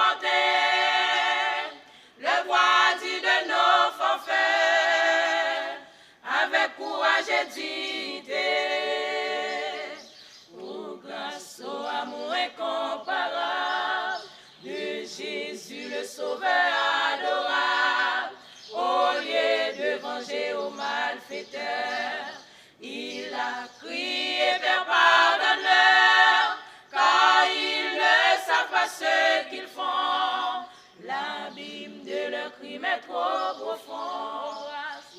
chanter le voici de nos forfaits, avec courage et dignité. Oh, grâce au amour incomparable de Jésus le Sauveur adorable, au lieu de venger aux malfaiteurs, il a crié, Père, pardonne-leur, car ils ne savent pas ce qu'ils font. L'abîme de leur crime est trop profond.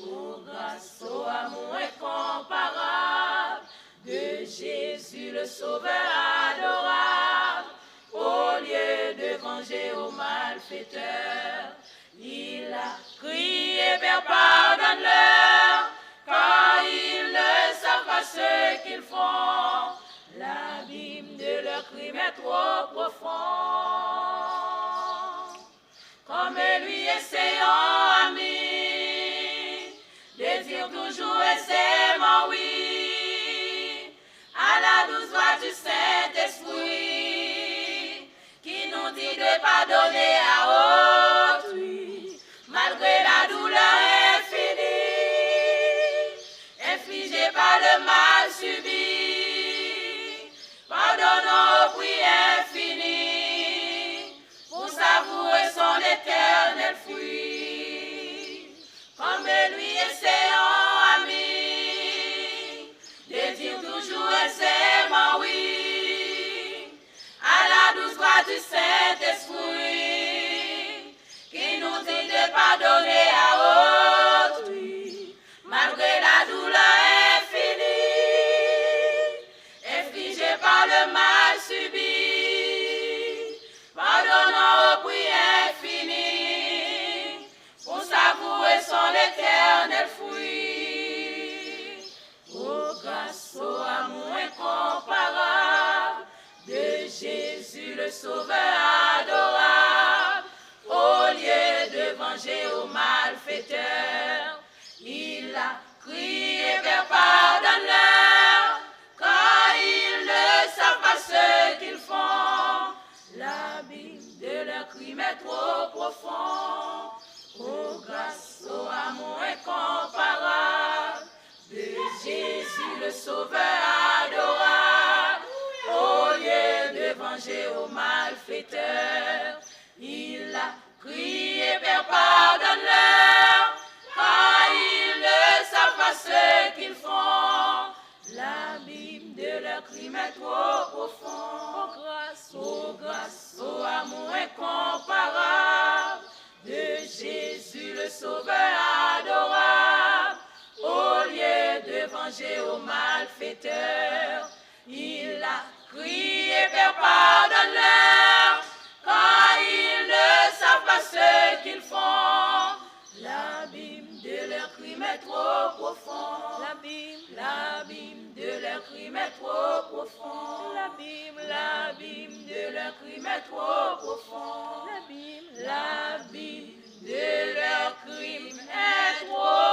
Oh, grâce au amour incomparable de Jésus le Sauveur adorable, au lieu de venger aux malfaiteurs, il a crié, Père, pardonne-leur, car ils ne savent pas ce qu'ils font. L'abîme de leur crime est trop profond. Comme lui, essayons, amis, de dire toujours aisément oui à la douce voix du Saint-Esprit, qui nous dit de pardonner à autrui, malgré la douleur infinie, infligée par le mal subi. Pardonnons au prix infini, pour savourer son éternel fruit. Comme lui, essayons, amis, de dire toujours aisément oui à la douce voix du Saint-Esprit, qui nous dit de pardonner à autrui, malgré la douleur infinie, infligée par le mal subi. Pardonnons au prix infini, pour savourer son éternel fruit. Oh, grâce au amour incomparable de Jésus le Sauveur adorable, au lieu de venger aux malfaiteurs, il a crié, Père, pardonne-leur, car ils ne savent pas ce qu'ils font. L'abîme de leur crime est trop profond. Oh, grâce au amour incomparable de Jésus le Sauveur adorable, au lieu de venger aux malfaiteurs, il a crié, Père, pardonne-leur, car ils ne savent pas ce qu'ils font. L'abîme de leur crime est trop profond. Oh, grâce au amour incomparable de Jésus le Sauveur adorable, au lieu de venger aux malfaiteurs, il a crié, Père, pardonne-leur, car ils ne savent pas ce qu'ils font. L'abîme de leur crime est trop profond. L'abîme de leur crime est trop profond. L'abîme de leur crime est trop profond. L'abîme de leur crime est trop